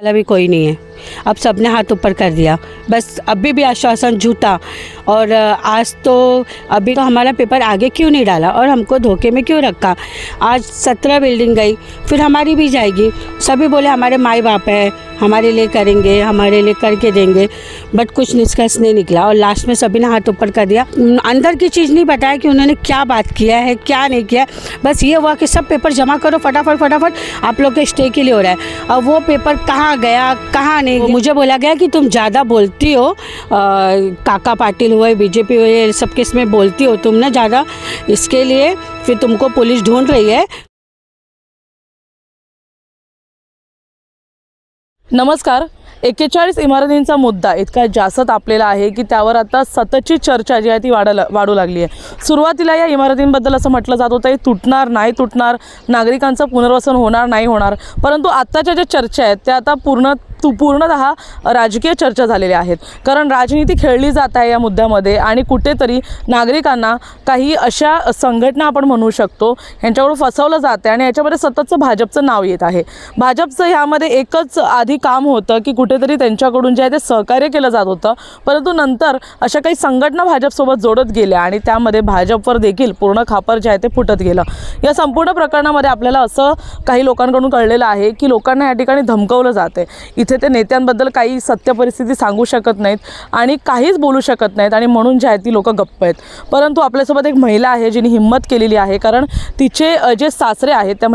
वाला भी कोई नहीं है। अब सबने हाथ ऊपर कर दिया, बस अभी भी आश्वासन झूठा। और आज तो अभी तो हमारा पेपर आगे क्यों नहीं डाला और हमको धोखे में क्यों रखा। आज 17 बिल्डिंग गई, फिर हमारी भी जाएगी। सभी बोले हमारे माई बाप है, हमारे लिए करेंगे, हमारे लिए करके देंगे, बट कुछ निष्कर्ष नहीं निकला। और लास्ट में सभी ने हाथ ऊपर कर दिया। अंदर की चीज़ नहीं बताया कि उन्होंने क्या बात किया है, क्या नहीं किया। बस ये हुआ कि सब पेपर जमा करो फटाफट फटाफट, आप लोग के स्टे के लिए हो रहा है। अब वो पेपर कहाँ गया कहाँ नहीं, मुझे बोला गया कि तुम ज़्यादा बोलती हो, काका पाटिल हुए, बीजेपी हुए, सब किस में बोलती हो तुम ना ज़्यादा, इसके लिए फिर तुमको पुलिस ढूंढ रही है। नमस्कार। 41 इमारतींचा मुद्दा इतका जास्त तापलेला आहे की त्यावर आता सततची चर्चा जी आहे ती वाढू लागली आहे। सुरुवातीला या इमारतींबद्दल असं म्हटलं जात होतं की तुटणार नाही तुटणार, नागरिकांचं पुनर्वसन होणार नाही होणार, परंतु आत्ताच्या ज्या चर्चा आहेत त्या आता पूर्णतः राजकीय चर्चा झालेल्या आहेत। कारण राजनीती खेळली जात आहे या मुद्द्यामध्ये आणि कुठेतरी नागरिकांना काही अशा संघटना आपण म्हणू शकतो यांच्याकडून फसवलं जाते आणि याच्यामध्ये सततचं भाजपचं नाव येत आहे। भाजपचं ह्यामध्ये एकच आधी काम होतं की कुठेतरी त्यांच्याकडून जे आहे ते सहकार्य केलं जात होतं, परंतु नंतर अशा काही संघटना भाजपसोबत जोडत गेल्या आणि त्यामध्ये भाजपवर देखील पूर्ण खापर जे आहे ते फुटत गेलं। या संपूर्ण प्रकरणामध्ये आपल्याला असं काही लोकांकडून कळलेलं आहे की लोकांना या ठिकाणी धमकवलं जाते। इथे ते नेत्यांबद्दल काही सत्य परिस्थिती सांगू शकत नाहीत आणि काहीच बोलू शकत नाहीत आणि म्हणून जे आहे ती लोक गप्प आहेत। परंतु आपल्यासोबत एक महिला आहे जिने हिम्मत केलेली आहे, कारण तिचे जे सासरे आहेत त्या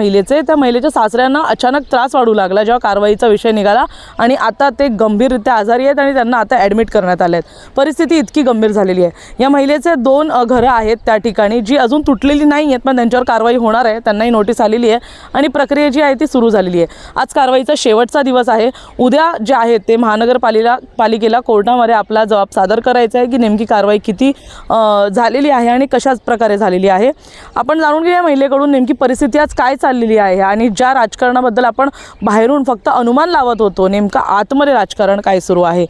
महिलेच्या सासऱ्यांना अचानक त्रास वाढू लागला जेव्हा कारवाईचा विषय निघाला आणि आता ते गंभीररित्या आजारी आहेत आणि त्यांना आता ॲडमिट करण्यात आले आहेत। परिस्थिती इतकी गंभीर झालेली आहे। या महिलेचे 2 घरं आहेत त्या ठिकाणी जी अजून तुटलेली नाही आहेत, पण त्यांच्यावर कारवाई होणार आहे, त्यांनाही नोटीस आलेली आहे आणि प्रक्रिया जी आहे ती सुरू झालेली आहे। आज कारवाईचा शेवटचा दिवस आहे। उद्या जे आहे ते महानगरपालिकेला कोर्टामध्ये आपला जबाब सादर करायचा आहे की नेमकी कारवाई किती झालेली आहे आणि कशाच प्रकारे झालेली आहे। आपण जाणून घेऊया महिलेकडून नेमकी परिस्थिती आज काय चाललेली आहे आणि ज्या राजकारणाबद्दल आपण बाहेरून फक्त अनुमान लावत होतो, नेमका आतमध्ये राजकारण काय सुरू आहे।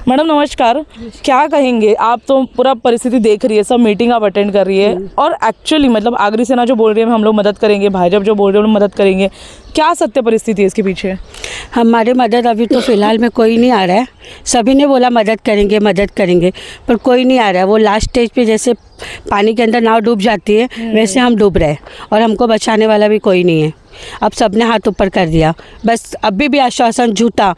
मैडम नमस्कार, क्या कहेंगे आप? तो पूरा परिस्थिति देख रही है, सब मीटिंग आप अटेंड कर रही है और एक्चुअली मतलब आगरी सेना जो बोल रही है हम लोग मदद करेंगे, भाजपा जो बोल रहे हैं हम लोग मदद करेंगे, क्या सत्य परिस्थिति है इसके पीछे? हमारे मदद अभी तो फ़िलहाल में कोई नहीं आ रहा है। सभी ने बोला मदद करेंगे पर कोई नहीं आ रहा है। वो लास्ट स्टेज पे जैसे पानी के अंदर नाव डूब जाती है वैसे हम डूब रहे हैं और हमको बचाने वाला भी कोई नहीं है। अब सबने हाथ ऊपर कर दिया, बस अभी भी आश्वासन झूठा।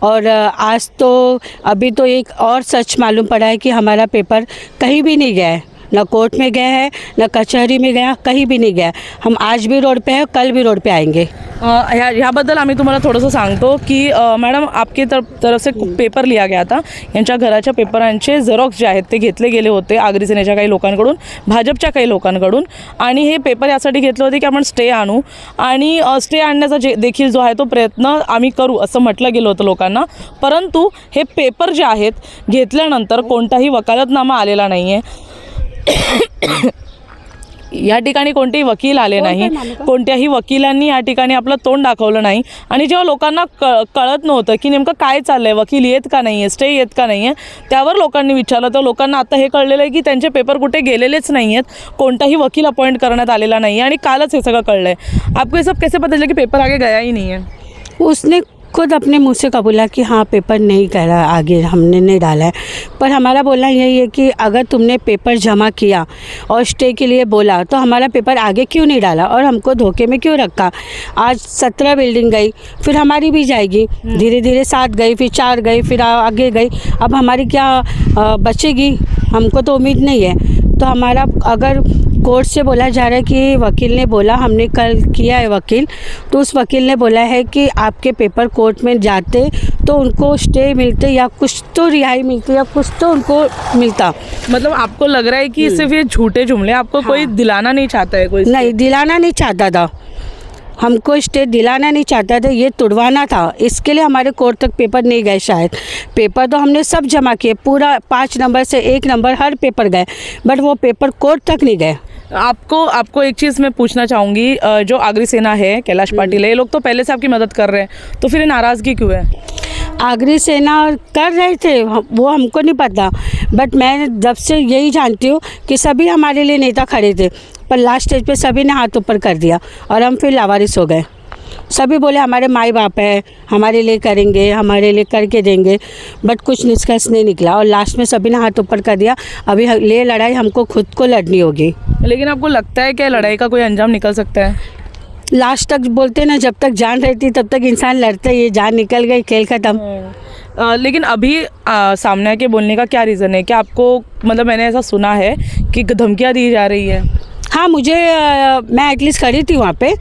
और आज तो अभी तो एक और सच मालूम पड़ा है कि हमारा पेपर कहीं भी नहीं गया है, ना कोर्ट में गया है, ना कचहरी में गया, कहीं भी नहीं गया। हम आज भी रोड पे हैं, कल भी रोड पे आएंगे। ह्याबद्दल आम्ही तुम्हाला थोडंसं सांगतो की मॅडम आपके तरफ से पेपर लिया गया था। यांच्या घराच्या पेपरांचे झेरॉक्स जे आहेत ते घेतले गेले होते आगरी सेनेच्या काही लोकांकडून, भाजपच्या काही लोकांकडून, आणि हे पेपर यासाठी घेतले होते की आपण स्टे आणू आणि स्टे आणण्याचा देखील जो आहे तो प्रयत्न आम्ही करू असं म्हटलं गेलं होतं लोकांना। परंतु हे पेपर जे आहेत घेतल्यानंतर कोणताही वकालतनामा आलेला नाही आहे। या ठिकाणी कोणतेही वकील आले नाही, कोणत्याही वकिलांनी या ठिकाणी आपलं तोंड दाखवलं नाही आणि जेव्हा लोकांना कळत नव्हतं की नेमकं काय चाललंय, वकील येत का नाही आहे, स्टे येत का नाही आहे, त्यावर लोकांनी विचारलं तर लोकांना आता हे कळलेलं आहे की त्यांचे पेपर कुठे गेलेलेच नाही आहेत, कोणताही वकील अपॉइंट करण्यात आलेला नाही आणि कालच हे सगळं कळलं आहे। आपको ये सब कैसे पता चला की पेपर आगे गया ही नहीं है? उसने खुद अपने मुँह से कबूला कि हाँ पेपर नहीं करा, आगे हमने नहीं डाला है। पर हमारा बोलना यही है कि अगर तुमने पेपर जमा किया और स्टे के लिए बोला तो हमारा पेपर आगे क्यों नहीं डाला और हमको धोखे में क्यों रखा। आज 17 बिल्डिंग गई, फिर हमारी भी जाएगी, धीरे धीरे 7 गई, फिर 4 गई, फिर आगे गई। अब हमारी क्या बचेगी, हमको तो उम्मीद नहीं है। तो हमारा अगर कोर्ट से बोला जा रहा है कि वकील ने बोला, हमने कल किया है वकील, तो उस वकील ने बोला है कि आपके पेपर कोर्ट में जाते तो उनको स्टे मिलते या कुछ तो रिहाई मिलती या कुछ तो उनको मिलता। मतलब आपको लग रहा है कि सिर्फ ये झूठे जुमले आपको कोई दिलाना नहीं चाहता है? कोई नहीं दिलाना नहीं चाहता था, हमको स्टे दिलाना नहीं चाहता था, ये तुड़वाना था। इसके लिए हमारे कोर्ट तक पेपर नहीं गए शायद। पेपर तो हमने सब जमा किए, पूरा 5 नंबर से 1 नंबर हर पेपर गए, बट वो पेपर कोर्ट तक नहीं गए। आपको एक चीज़ मैं पूछना चाहूँगी, जो आगरी सेना है, कैलाश पाटिल है, ये लोग तो पहले से आपकी मदद कर रहे हैं, तो फिर ये नाराज़गी क्यों है? आगरी सेना कर रहे थे वो हमको नहीं पता, बट मैं जब से यही जानती हूँ कि सभी हमारे लिए नेता खड़े थे, पर लास्ट स्टेज पे सभी ने हाथ ऊपर कर दिया और हम फिर लावारिस हो गए। सभी बोले हमारे माई बाप है, हमारे लिए करेंगे, हमारे लिए करके देंगे, बट कुछ निष्कर्ष नहीं निकला और लास्ट में सभी ने हाथ ऊपर कर दिया। अभी ये लड़ाई हमको खुद को लड़नी होगी। लेकिन आपको लगता है कि लड़ाई का कोई अंजाम निकल सकता है? लास्ट तक बोलते ना, जब तक जान रहती तब तक इंसान लड़ता है, ये जान निकल गई खेल खत्म। लेकिन अभी सामने आके बोलने का क्या रीज़न है? क्या आपको, मतलब मैंने ऐसा सुना है कि धमकियाँ दी जा रही है? हाँ, मुझे मैं एटलीस्ट खड़ी थी वहाँ पे,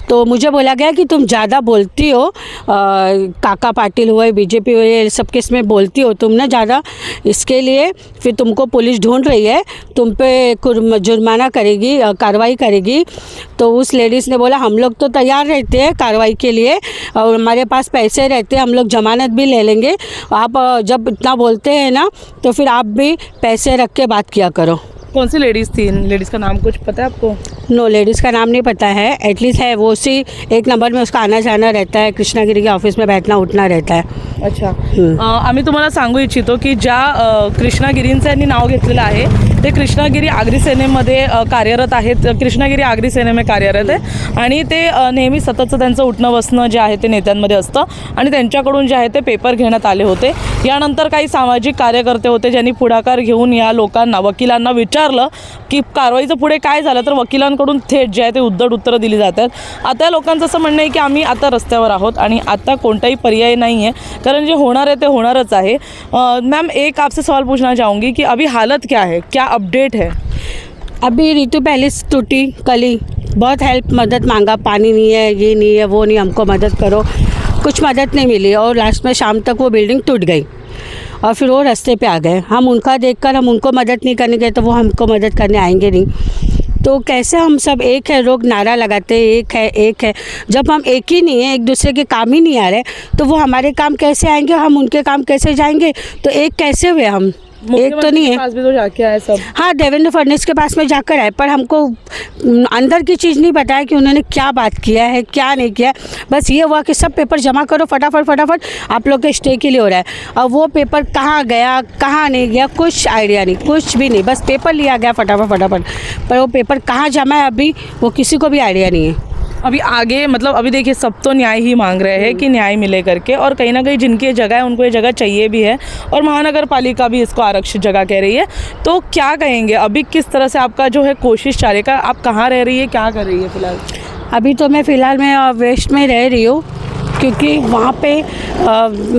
तो मुझे बोला गया कि तुम ज़्यादा बोलती हो, काका पाटिल हुए, बीजेपी हुए, सब किस में बोलती हो तुम ना ज़्यादा, इसके लिए फिर तुमको पुलिस ढूंढ रही है, तुम पे जुर्माना करेगी, कार्रवाई करेगी। तो उस लेडीज़ ने बोला हम लोग तो तैयार रहते हैं कार्रवाई के लिए और हमारे पास पैसे रहते हैं, हम लोग ज़मानत भी ले लेंगे, आप जब इतना बोलते हैं ना तो फिर आप भी पैसे रख के बात किया करो। कौन सी लेडीज़ थी? लेडीज़ का नाम कुछ पता है आपको? नो, लेडीज़ का नाम नहीं पता है, एटलीस्ट है वो उसी एक नंबर में उसका आना जाना रहता है, कृष्णागिरी के ऑफिस में बैठना उठना रहता है। अच्छा, आम्ही तुम्हाला सांगू इच्छितो की ज्या कृष्णागिरींचं यांनी नाव घेतलेलं आहे ते कृष्णागिरी आगरी सेनेमध्ये कार्यरत आहेत, कृष्णागिरी आगरी सेनेमध्ये कार्यरत आहे आणि ते नेहमी सततचं त्यांचं उठणं बसणं जे आहे ते नेत्यांमध्ये असतं आणि त्यांच्याकडून जे आहे ते पेपर घेण्यात आले होते। यानंतर काही सामाजिक कार्यकर्ते होते ज्यांनी पुढाकार घेऊन या लोकांना, वकिलांना विचारलं की कारवाईचं पुढे काय झालं, तर वकिलांकडून थेट जे आहे ते उद्धट उत्तरं दिली जातात। आता लोकांचं असं म्हणणं आहे की आम्ही आता रस्त्यावर आहोत आणि आता कोणताही पर्याय नहीं है, कारण जे होणार आहे ते होणारच आहे। मैम, एक आपसे सवाल पूछना चाहूँगी कि अभी हालत क्या है, क्या अपडेट है? अभी रितु पैलेस टूटी कली, बहुत हेल्प मदद मांगा, पानी नहीं है, ये नहीं है, वो नहीं, हमको मदद करो, कुछ मदद नहीं मिली और लास्ट में शाम तक वो बिल्डिंग टूट गई और फिर वो रास्ते पे आ गए। हम उनका देखकर हम उनको मदद नहीं करने गए तो वो हमको मदद करने आएंगे नहीं, तो कैसे हम सब एक है, लोग नारा लगाते एक है एक है, जब हम एक ही नहीं है, एक दूसरे के काम ही नहीं आ रहे तो वो हमारे काम कैसे आएंगे, हम उनके काम कैसे जाएंगे, तो एक कैसे हुए हम, एक तो नहीं है। पास भी तो जाके आए सब। हाँ, देवेंद्र फडणवीस के पास में जाकर आए, पर हमको अंदर की चीज़ नहीं बताया कि उन्होंने क्या बात किया है क्या नहीं किया, बस ये हुआ कि सब पेपर जमा करो फटाफट फटाफट, आप लोग के स्टे के लिए हो रहा है। और वो पेपर कहाँ गया कहाँ नहीं गया कुछ आइडिया नहीं, कुछ भी नहीं, बस पेपर लिया गया फटाफट फटाफट, पर वो पेपर कहाँ जमा है अभी वो किसी को भी आइडिया नहीं है। अभी आगे, मतलब अभी देखिए सब तो न्याय ही मांग रहे हैं कि न्याय मिले करके, और कहीं ना कहीं जिनकी ये जगह है उनको ये जगह चाहिए भी है और महानगर पालिका भी इसको आरक्षित जगह कह रही है। तो क्या कहेंगे अभी, किस तरह से आपका जो है कोशिश चलेगा, आप कहाँ रह रही है, क्या कर रही है फिलहाल? अभी तो मैं फ़िलहाल मैं वेस्ट में रह रही हूँ क्योंकि वहाँ पे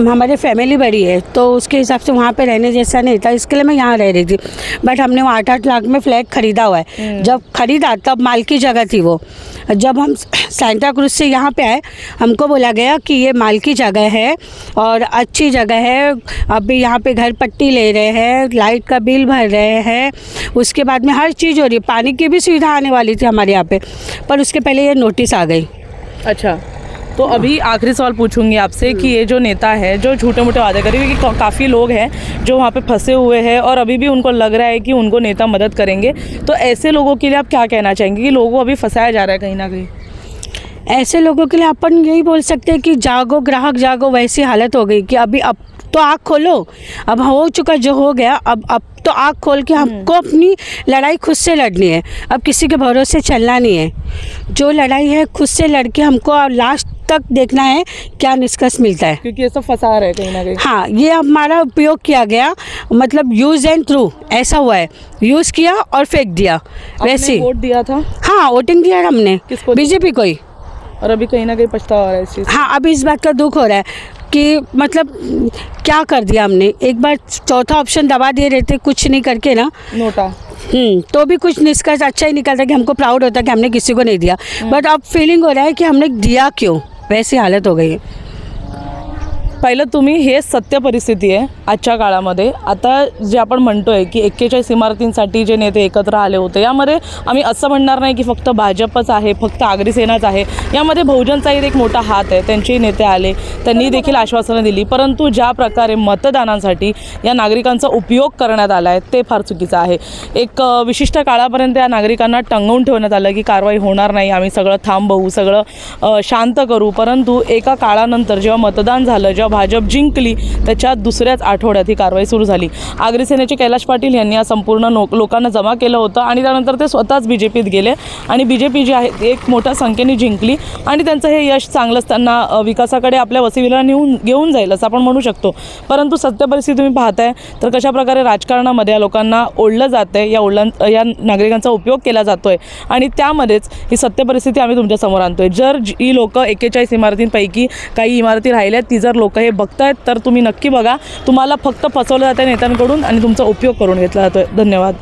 हमारी फैमिली बड़ी है तो उसके हिसाब से वहाँ पे रहने जैसा नहीं था, इसके लिए मैं यहाँ रह रही थी। बट हमने वो 8-8 लाख में फ्लैट ख़रीदा हुआ है, जब ख़रीदा तब माल की जगह थी वो। जब हम सेंटा क्रूज से यहाँ पे आए हमको बोला गया कि ये माल की जगह है और अच्छी जगह है, अभी यहाँ पे घर पट्टी ले रहे हैं, लाइट का बिल भर रहे हैं, उसके बाद में हर चीज़ हो रही है, पानी की भी सुविधा आने वाली थी हमारे यहाँ पे, पर उसके पहले ये नोटिस आ गई। अच्छा, तो अभी आखिरी सवाल पूछूंगी आपसे कि ये जो नेता है जो झूठे मूठे वादे करे, क्योंकि काफ़ी लोग हैं जो वहाँ पे फंसे हुए हैं और अभी भी उनको लग रहा है कि उनको नेता मदद करेंगे, तो ऐसे लोगों के लिए आप क्या कहना चाहेंगे कि लोगों को अभी फंसाया जा रहा है कहीं ना कहीं? ऐसे लोगों के लिए अपन यही बोल सकते हैं कि जागो ग्राहक जागो, वैसी हालत हो गई कि अभी अब तो आँख खोलो, अब हो चुका जो हो गया, अब तो आँख खोल के हमको अपनी लड़ाई खुद से लड़नी है, अब किसी के भरोसे चलना नहीं है, जो लड़ाई है खुद से लड़के हमको लास्ट तक देखना है क्या निष्कर्ष मिलता है, क्योंकि ये सब फंसा रहे हैं कहीं ना कहीं। हाँ, ये हमारा उपयोग किया गया, मतलब यूज़ एंड थ्रू ऐसा हुआ है, यूज़ किया और फेंक दिया वैसे। वोट दिया था? हाँ, वोटिंग दिया हमने, किसको? बीजेपी को ही। और अभी कहीं ना कहीं पछतावा हो रहा है इस चीज़? हाँ, अभी इस बात का दुख हो रहा है कि मतलब क्या कर दिया हमने, एक बार चौथा ऑप्शन दबा दिए रहते कुछ नहीं करके ना, नोटा, तो भी कुछ निष्कर्ष अच्छा ही निकलता कि हमको प्राउड होता कि हमने किसी को नहीं दिया, बट अब फीलिंग हो रहा है कि हमने दिया क्यों, वैसी हालत हो गई है। पहिलं तुम्ही, हे सत्य परिस्थिती आहे आजच्या काळामध्ये। आता जे आपण म्हणतोय की 41 इमारतींसाठी जे नेते एकत्र आले होते, यामध्ये आम्ही असं म्हणणार नाही की फक्त भाजपच आहे, फक्त आगरी सेनाच आहे, यामध्ये बहुजनचाही एक मोठा हात आहे। त्यांचे नेते आले, त्यांनी देखील आश्वासनं दिली, परंतु ज्या प्रकारे मतदानांसाठी या नागरिकांचा उपयोग करण्यात आला आहे ते फार चुकीचं आहे। एक विशिष्ट काळापर्यंत या नागरिकांना टंगवून ठेवण्यात आलं की कारवाई होणार नाही, आम्ही सगळं थांबवू, सगळं शांत करू, परंतु एका काळानंतर जेव्हा मतदान झालं, जेव्हा जेव्हा भाजप जिंकली त्याच्या दुसऱ्याच आठवड्यात ही कारवाई सुरू झाली. आगरी सेनेचे कैलाश पाटील यांनी या संपूर्ण लोकांना जमा केलं होतं आणि त्यानंतर ते स्वतःच BJPत गेले आणि BJP जी आहे ती एक मोठ्या संख्येने जिंकली आणि त्यांचं हे यश चांगलंच त्यांना विकासाकडे आपल्या वसईला घेऊन जाईल असं आपण म्हणू शकतो. परंतु सत्य परिस्थिती तुम्ही पाहताय तर कशा प्रकारे राजकारणामध्ये या लोकांना ओढलं जातं आहे, या नागरिकांचा उपयोग केला जातो आहे आणि त्यामध्येच ही सत्य परिस्थिती आम्ही तुमच्या समोर आणतो आहे. जर ही लोकं 41 इमारतींपैकी काही इमारती राहिल्या ती जर लोकं हे बघतायत तर तुम्ही नक्की बघा. तुम्हाला फक्त फसवलं जातं नेत्यांकडून आणि तुमचा उपयोग करून घेतला जातो आहे. धन्यवाद.